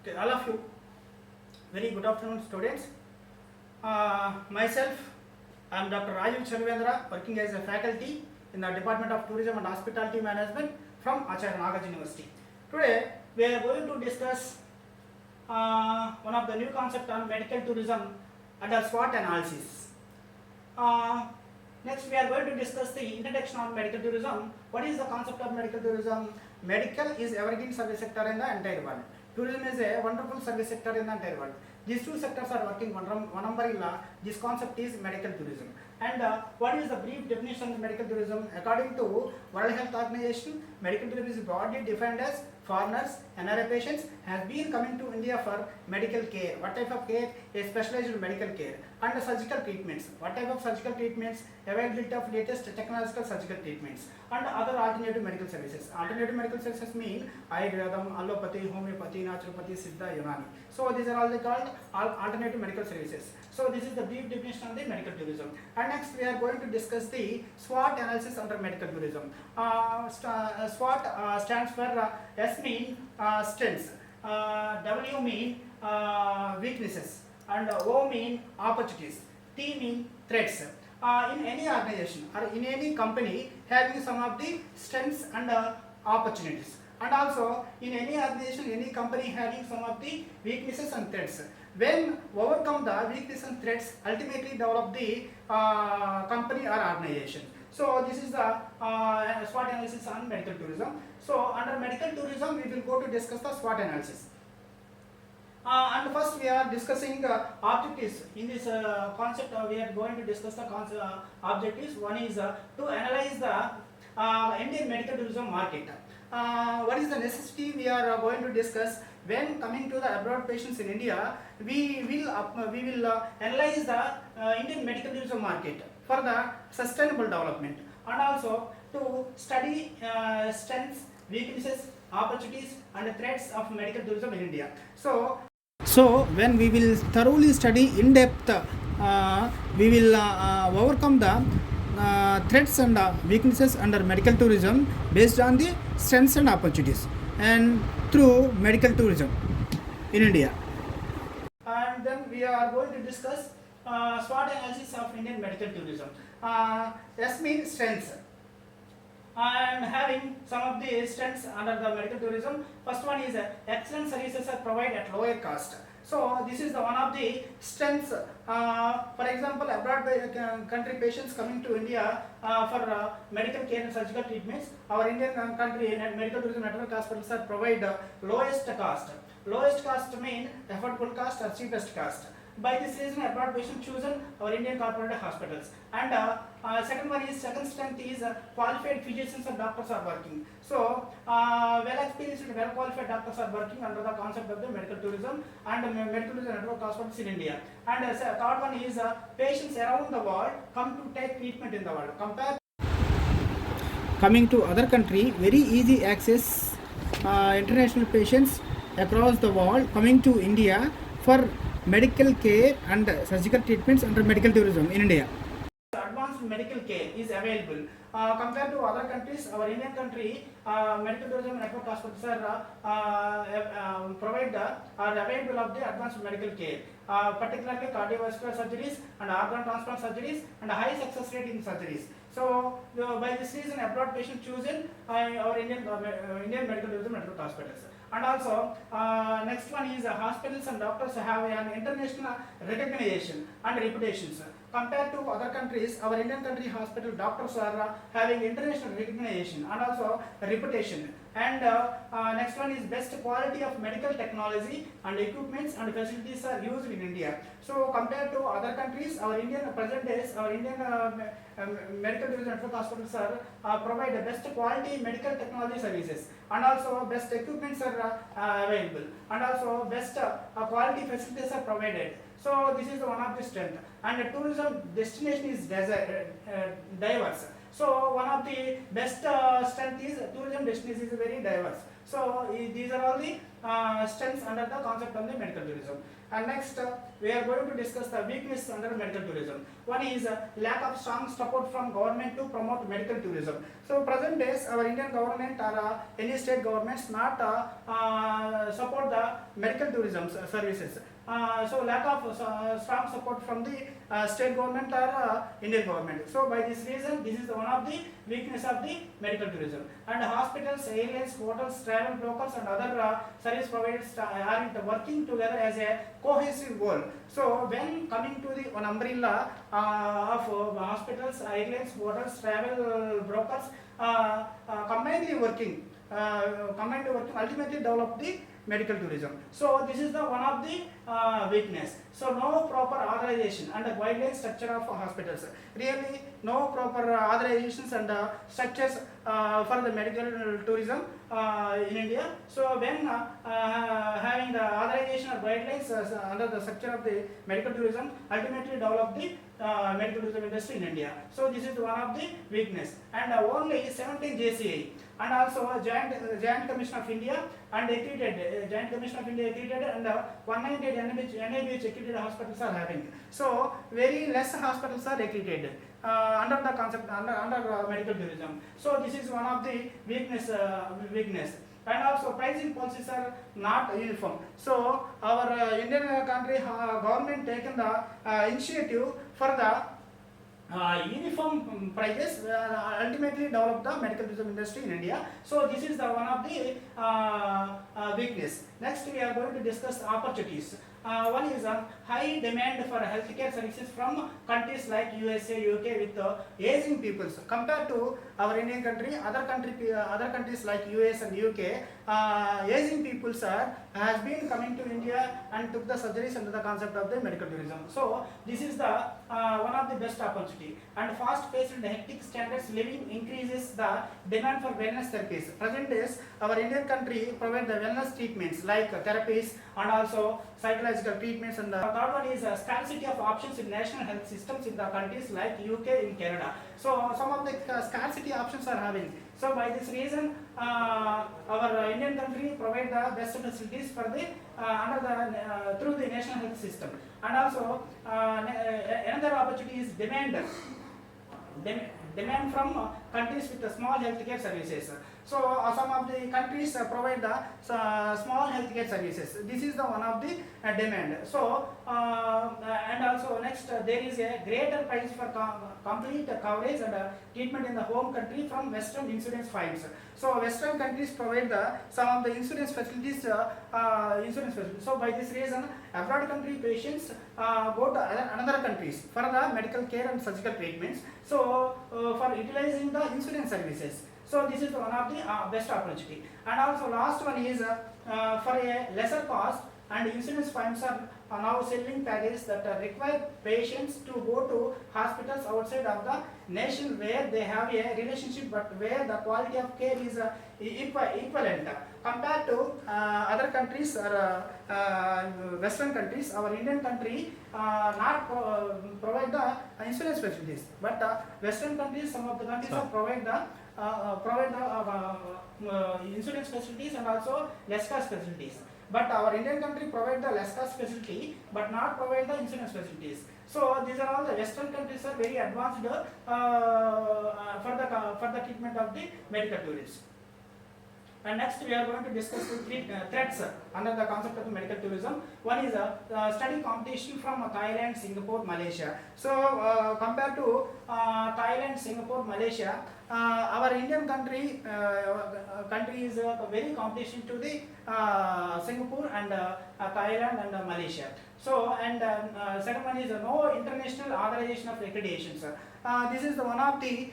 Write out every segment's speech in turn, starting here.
Okay, all of you, very good afternoon, students. Myself, I am Dr. Rajiv Chalvendra, working as a faculty in the Department of Tourism and Hospitality Management from Acharya Nagarjuna University. Today, we are going to discuss one of the new concept on medical tourism under SWOT analysis. Next, we are going to discuss the introduction of medical tourism. What is the concept of medical tourism? Medical is evergreen service sector in the entire world. Tourism is a wonderful service sector in the entire world. These two sectors are working one umbrella. This concept is medical tourism. And what is the brief definition of medical tourism? According to World Health Organization, medical tourism is broadly defined as foreigners, NRI patients have been coming to India for medical care. What type of care? A specialized medical care. And surgical treatments. What type of surgical treatments? Availability of latest technological surgical treatments. And other alternative medical services. Alternative medical services mean Ayurvedam, allopathy, homeopathy, naturopathy, siddha, Unani. So these are all called alternative medical services. So this is the brief definition of the medical tourism. And next we are going to discuss the SWOT analysis under medical tourism. SWOT stands for S mean strengths, W mean weaknesses, and O mean opportunities, T mean threats. In any organization or in any company having some of the strengths and opportunities, and also in any organization, any company having some of the weaknesses and threats. When overcome the weaknesses and threats, ultimately develop the company or organization. So this is the SWOT analysis on medical tourism. So under medical tourism, we will go to discuss the SWOT analysis. And first we are discussing objectives. In this concept, we are going to discuss the objectives. One is to analyze the Indian medical tourism market. What is the necessity we are going to discuss? When coming to the abroad patients in India, we will analyze the Indian medical tourism market for the sustainable development, and also to study strengths, weaknesses, opportunities and threats of medical tourism in India. So when we will thoroughly study in depth, we will overcome the threats and weaknesses under medical tourism based on the strengths and opportunities and through medical tourism in India. And then we are going to discuss SWOT analysis of Indian medical tourism. S means strengths. And having some of the strengths under the medical tourism. First one is excellent services are provided at lower cost. So this is the one of the strengths. For example, abroad country patients coming to India for medical care and surgical treatments, our Indian country medical tourism network hospitals are provide lowest cost. Lowest cost mean affordable cost or cheapest cost. By this reason, abroad patient chosen our Indian corporate hospitals. And second strength is qualified physicians and doctors are working. So well experienced and well qualified doctors are working under the concept of the medical tourism and medical tourism network hospitals in India. And third one is patients around the world come to take treatment in the world. Coming to other country, very easy access international patients across the world coming to India for medical care and surgical treatments under medical tourism in India. Advanced medical care is available. Compared to other countries, our Indian country medical tourism network hospitals are available of the advanced medical care, particularly cardiovascular surgeries and organ transplant surgeries and high success rate in surgeries. So by this reason, abroad patient chosen our Indian medical tourism network hospitals. And also next one is hospitals and doctors have an international recognition and reputations. Compared to other countries, our Indian country hospital doctors are having international recognition and also reputation. And next one is best quality of medical technology and equipments and facilities are used in India. So compared to other countries, our Indian present days, our Indian medical tourism network hospitals are provide the best quality medical technology services, and also best equipments are available, and also best quality facilities are provided. So this is the one of the strength. And the tourism destination is diverse. So one of the best strength is tourism destination is very diverse. So these are all the strengths under the concept of the medical tourism. And next, we are going to discuss the weakness under medical tourism. One is lack of strong support from government to promote medical tourism. So present days, our Indian government or any state governments not support the medical tourism services. So lack of strong support from the state government or Indian government. So by this reason, this is one of the weakness of the medical tourism. And hospitals, airlines, hotels, travel brokers and other service providers are working together as a cohesive whole. So when coming to the one umbrella of hospitals, airlines, hotels, travel brokers combinedly working ultimately develop the medical tourism. So this is the one of the weakness. So no proper authorization and guideline structure of hospitals. Really no proper authorizations and structures for the medical tourism in India. So when having the authorization or guidelines under the structure of the medical tourism, ultimately develop the medical tourism industry in India. So this is one of the weakness. And only 17 JCI and also Joint Commission of India and accredited Joint Commission of India accredited and 198 NABH accredited hospitals are having. So very less hospitals are accredited under the concept under medical tourism. So this is one of the weakness. And also pricing policies are not uniform. So our Indian country government taken the initiative for the uniform prices ultimately develop the medical tourism industry in India. So this is the one of the weakness. Next we are going to discuss opportunities. One is high demand for healthcare services from countries like USA, UK with aging peoples compared to our Indian country. Other countries like US and UK, aging peoples has been coming to India and took the surgeries under the concept of the medical tourism. So this is the one of the best opportunity. And fast-paced hectic standards living increases the demand for wellness therapies. Present days, our Indian country provide the wellness treatments like therapies and also psychological treatments. And the third one is scarcity of options in national health systems in the countries like UK and Canada. So some of the scarcity options are having. So by this reason, our Indian country provide the best facilities for the through the national health system. And also another opportunity is demand from countries with small healthcare services. So some of the countries provide the small healthcare services. This is the one of the demand. So and also next there is a greater price for complete coverage and treatment in the home country from Western insurance firms. So Western countries provide some of the insurance facilities. So by this reason, abroad country patients go to another countries for the medical care and surgical treatments. So for utilizing the insurance services. So this is one of the best opportunity. And also last one is for a lesser cost, and insurance firms are now selling packages that require patients to go to hospitals outside of the nation where they have a relationship, but where the quality of care is equivalent compared to other countries or Western countries. Our Indian country not provide the insurance facilities, but Western countries, some of the countries provide the insurance facilities and also less cost facilities. But our Indian country provide the less cost facility but not provide the insurance facilities. So these are all the Western countries are very advanced for the treatment of the medical tourists. And next we are going to discuss the three threats under the concept of medical tourism. One is study competition from Thailand, Singapore, Malaysia. So compared to Thailand, Singapore, Malaysia, our Indian country is very competition to the Singapore and Thailand and Malaysia. So and second one is no international authorization of accreditations. This is the one of the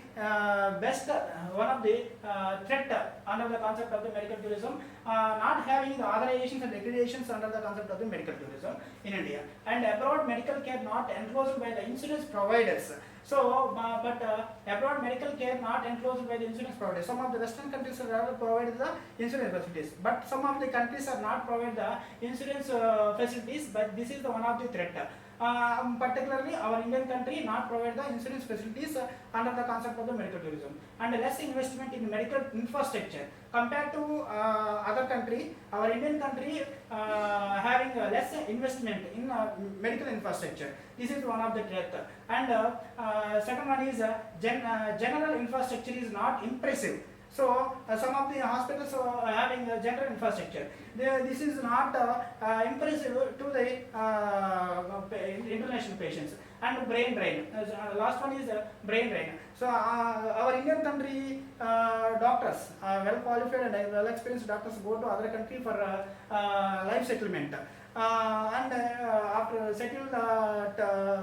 best threat under the concept of the medical tourism, not having the authorizations and accreditations under the concept of the medical tourism in India. And abroad medical care not enclosed by the insurance providers. So but abroad medical care not enclosed by the insurance providers. Some of the Western countries are provide the insurance facilities, but some of the countries are not provide the insurance facilities. But this is the one of the threat. Particularly our Indian country not provide the insurance facilities under the concept of the medical tourism, and less investment in medical infrastructure compared to other country. Our Indian country having less investment in medical infrastructure. This is one of the truth. And second one is general infrastructure is not impressive. So some of the hospitals are having general infrastructure. This is not impressive to the international patients. And brain drain. Last one is brain drain. So our Indian country doctors, well qualified and well experienced doctors, go to other country for life settlement. And after settled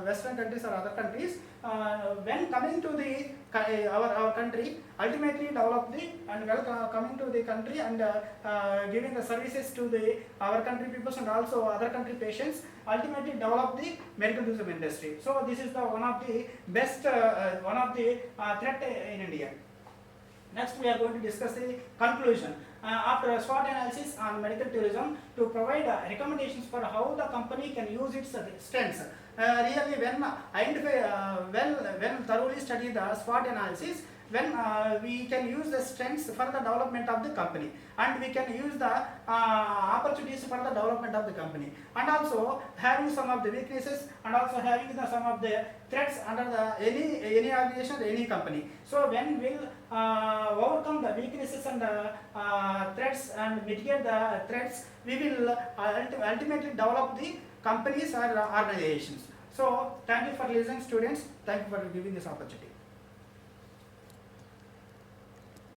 Western countries or other countries, when coming to the our country, ultimately develop the and well coming to the country and giving the services to the our country peoples and also other country patients, ultimately develop the medical tourism industry. So this is the one of the best one of the threat in India. Next, we are going to discuss the conclusion. After a SWOT analysis on medical tourism, to provide recommendations for how the company can use its strengths. Really, when identify when thoroughly study the SWOT analysis, when we can use the strengths for the development of the company, and we can use the opportunities for the development of the company, and also having some of the weaknesses and also having some of the threats under the any organization, any company. So when we'll overcome the weaknesses and threats and mitigate the threats, we will ultimately develop the companies or organizations. So thank you for listening, students. Thank you for giving this opportunity.